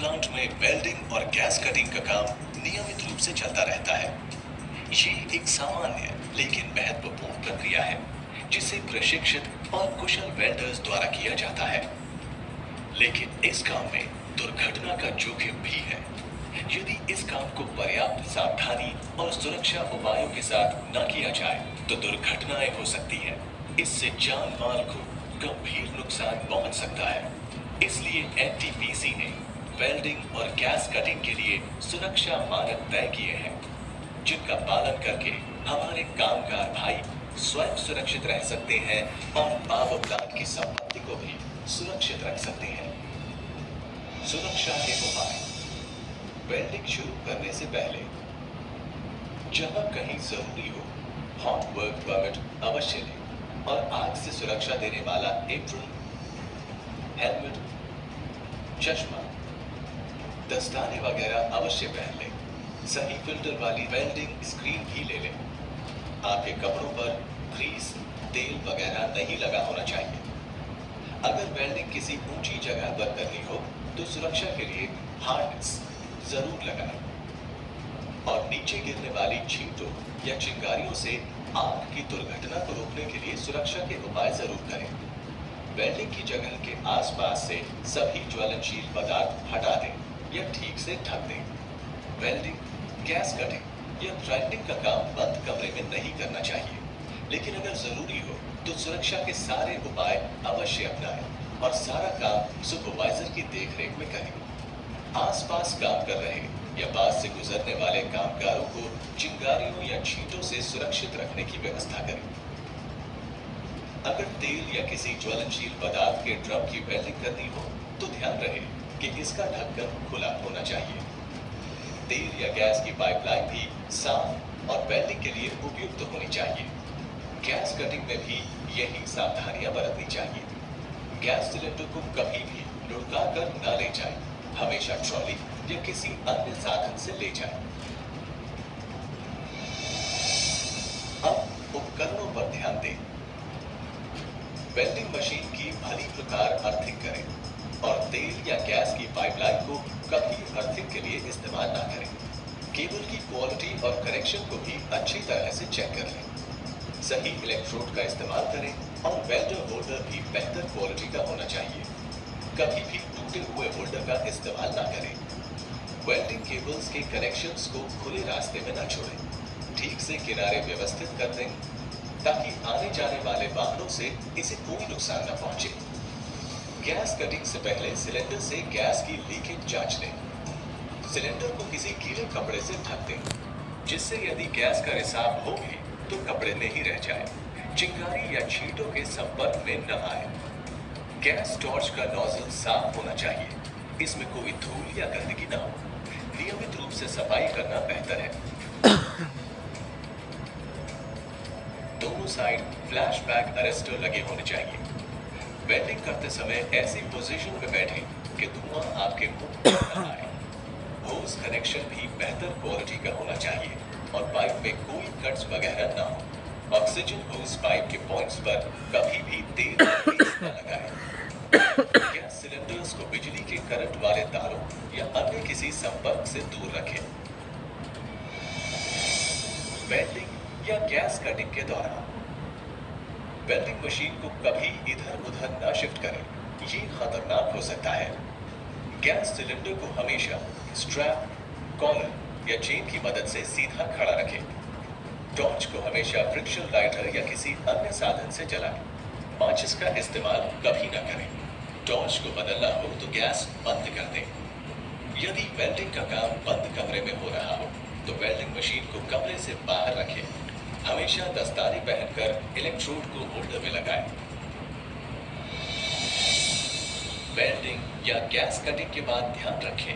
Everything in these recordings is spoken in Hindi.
प्लांट में वेल्डिंग और गैस कटिंग का काम नियमित रूप से चलता रहता है। ये एक सामान्य लेकिन महत्वपूर्ण प्रक्रिया है जिसे प्रशिक्षित और कुशल वेल्डर्स द्वारा किया जाता है। लेकिन इस काम में दुर्घटना का जोखिम भी है। यदि इस काम को पर्याप्त सावधानी और सुरक्षा उपायों के साथ न किया जाए तो दुर्घटनाएं हो सकती हैं। इससे जान माल को गंभीर नुकसान पहुंच सकता है। इसलिए एनटीपीसी ने वेल्डिंग और गैस कटिंग के लिए सुरक्षा मानक तय किए हैं, जिनका पालन करके हमारे कामगार भाई स्वयं सुरक्षित रह सकते हैं और पावर प्लांट की संपत्ति को भी सुरक्षित रख सकते हैं। सुरक्षा के उपाय। वेल्डिंग शुरू करने से पहले जहां कहीं जरूरी हो, हॉट वर्क परमिट अवश्य लें और आग से सुरक्षा देने वाला एप्रन, हेलमेट, चश्मा, दस्ताने वगैरह अवश्य पहन लें। सही फिल्टर वाली वेल्डिंग स्क्रीन भी ले लें। आपके कपड़ों पर ग्रीस, तेल वगैरह नहीं लगा होना चाहिए। अगर वेल्डिंग किसी ऊंची जगह पर करनी हो तो सुरक्षा के लिए हार्नेस जरूर लगाएं और नीचे गिरने वाली छींटों या चिंगारियों से आग की दुर्घटना को रोकने के लिए सुरक्षा के उपाय जरूर करें। वेल्डिंग की जगह के आसपास से सभी ज्वलनशील पदार्थ हटा दें या ठीक से ढक दें। वेल्डिंग, गैस कटिंग या ग्राइंडिंग का काम बंद कमरे में नहीं करना चाहिए, लेकिन अगर जरूरी हो तो सुरक्षा के सारे उपाय अवश्य अपनाएं और सारा काम सुपरवाइजर की देखरेख में करें। आसपास काम कर रहे या पास से गुजरने वाले कामगारों को चिंगारियों या छींटों से सुरक्षित रखने की व्यवस्था करें। अगर तेल या किसी ज्वलनशील पदार्थ के ड्रम की वेल्डिंग करनी हो तो ध्यान रहे कि इसका ढक्कन खुला होना चाहिए। तेल या गैस की पाइपलाइन भी साफ और वेल्डिंग के लिए उपयुक्त होनी चाहिए। गैस कटिंग में भी यही सावधानियां बरतनी चाहिए। गैस सिलेंडर को कभी भी लुढ़का कर न ले जाएं, हमेशा ट्रॉली या किसी अन्य साधन से ले जाएं। अब उपकरणों पर ध्यान दें। वेल्डिंग मशीन की भली प्रकार अर्थिंग करें और तेल या गैस की पाइपलाइन को कभी अर्थिंग के लिए इस्तेमाल ना करें। केबल की क्वालिटी और कनेक्शन को भी अच्छी तरह से चेक कर लें। सही इलेक्ट्रोड का इस्तेमाल करें और वेल्डर होल्डर भी बेहतर क्वालिटी का होना चाहिए। कभी भी टूटे हुए होल्डर का इस्तेमाल ना करें। वेल्डिंग केबल्स के कनेक्शंस को खुले रास्ते में ना छोड़ें। ठीक से किनारे व्यवस्थित कर दें ताकि आने जाने वाले वाहनों से इसे कोई नुकसान न पहुंचे। गैस कटिंग से पहले सिलेंडर से गैस की लीकेज जांच लें। सिलेंडर को किसी गीले कपड़े से ढक दें, जिससे यदि गैस का रिसाव हो भी तो कपड़े में ही रह जाए, चिंगारी या छींटों के संपर्क में न आए। गैस टॉर्च का नोजल साफ होना चाहिए, इसमें कोई धूल या गंदगी न हो। नियमित रूप से सफाई करना बेहतर है। दोनों साइड फ्लैशबैक अरेस्टर लगे होने चाहिए। वेल्डिंग करते समय ऐसी पोजीशन में बैठें कि धुआं आपके मुंह पर न आए। होस कनेक्शन भी बेहतर क्वालिटी का होना चाहिए और पाइप में कोई कट्स वगैरह ना हो। ऑक्सीजन होस पाइप के पॉइंट्स पर कभी भी तेल न लगाएं। गैस सिलेंडर्स को बिजली के करंट वाले तारों या अन्य किसी संपर्क से दूर रखें। वेल्डिंग या गैस कटिंग के दौरान वेल्डिंग मशीन को कभी इधर उधर ना शिफ्ट करें, ये खतरनाक हो सकता है। गैस सिलेंडर को हमेशा स्ट्रैप, कॉलर या चेन की मदद से सीधा खड़ा रखें। टॉर्च को हमेशा फ्रिक्शन लाइटर या किसी अन्य साधन से जलाएं। माचिस का इस्तेमाल कभी ना करें। टॉर्च को बदलना हो तो गैस बंद कर दें। यदि वेल्डिंग का काम बंद कमरे में हो रहा हो तो वेल्डिंग मशीन को कमरे से बाहर रखें। हमेशा दस्ताने पहनकर इलेक्ट्रोड को होल्डर में लगाएं। वेल्डिंग या गैस कटिंग के बाद ध्यान रखें,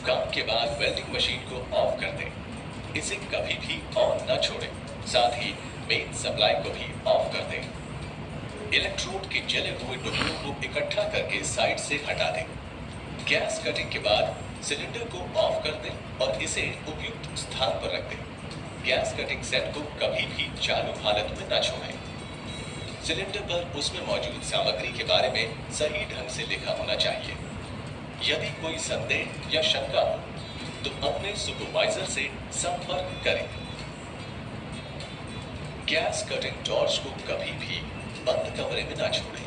काम के बाद वेल्डिंग मशीन को ऑफ कर दें। इसे कभी भी ऑन न छोड़ें। साथ ही मेन सप्लाई को भी ऑफ कर दें। इलेक्ट्रोड के जले हुए टुकड़ों को इकट्ठा करके साइड से हटा दें। गैस कटिंग के बाद सिलेंडर को ऑफ कर दें और इसे उपयुक्त स्थान पर रख दें। गैस कटिंग सेट को कभी भी चालू हालत में न छोड़ें। सिलेंडर पर उसमें मौजूद सामग्री के बारे में सही ढंग से लिखा होना चाहिए। यदि कोई संदेह या शंका हो तो अपने सुपरवाइजर से संपर्क करें। गैस कटिंग टॉर्च को कभी भी बंद कमरे में ना छोड़ें।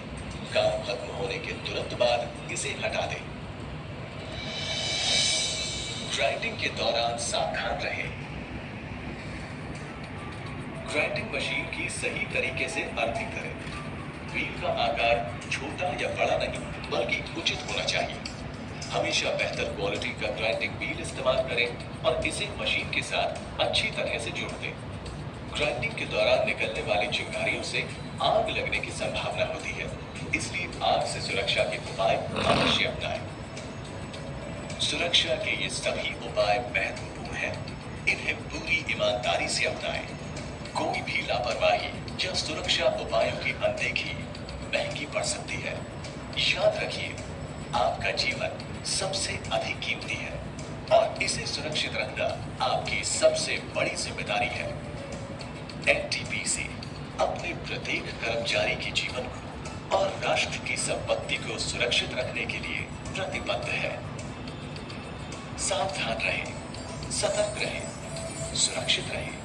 काम खत्म होने के तुरंत बाद इसे हटा दें। ग्राइंडिंग के दौरान सावधान रहें। ग्राइंडिंग मशीन की सही तरीके से अर्थिंग करें। व्हील का आकार छोटा या बड़ा नहीं बल्कि उचित होना चाहिए। हमेशा बेहतर क्वालिटी का ग्राइंडिंग व्हील इस्तेमाल करें और इसे मशीन के साथ अच्छी तरह से जोड़ दें। ग्राइंडिंग के दौरान निकलने वाली चिंगारियों से आग लगने की संभावना होती है, इसलिए आग से सुरक्षा के उपाय अवश्य अपनाएं। सुरक्षा के ये सभी उपाय महत्वपूर्ण हैं। इन्हें पूरी ईमानदारी से अपनाएं। कोई भी लापरवाही या सुरक्षा उपायों की अनदेखी महंगी पड़ सकती है। याद रखिए, आपका जीवन सबसे अधिक कीमती है और इसे सुरक्षित रखना आपकी सबसे बड़ी जिम्मेदारी है। एनटीपीसी अपने प्रत्येक कर्मचारी के जीवन को और राष्ट्र की संपत्ति को सुरक्षित रखने के लिए प्रतिबद्ध है। सावधान रहें, सतर्क रहें, सुरक्षित रहें।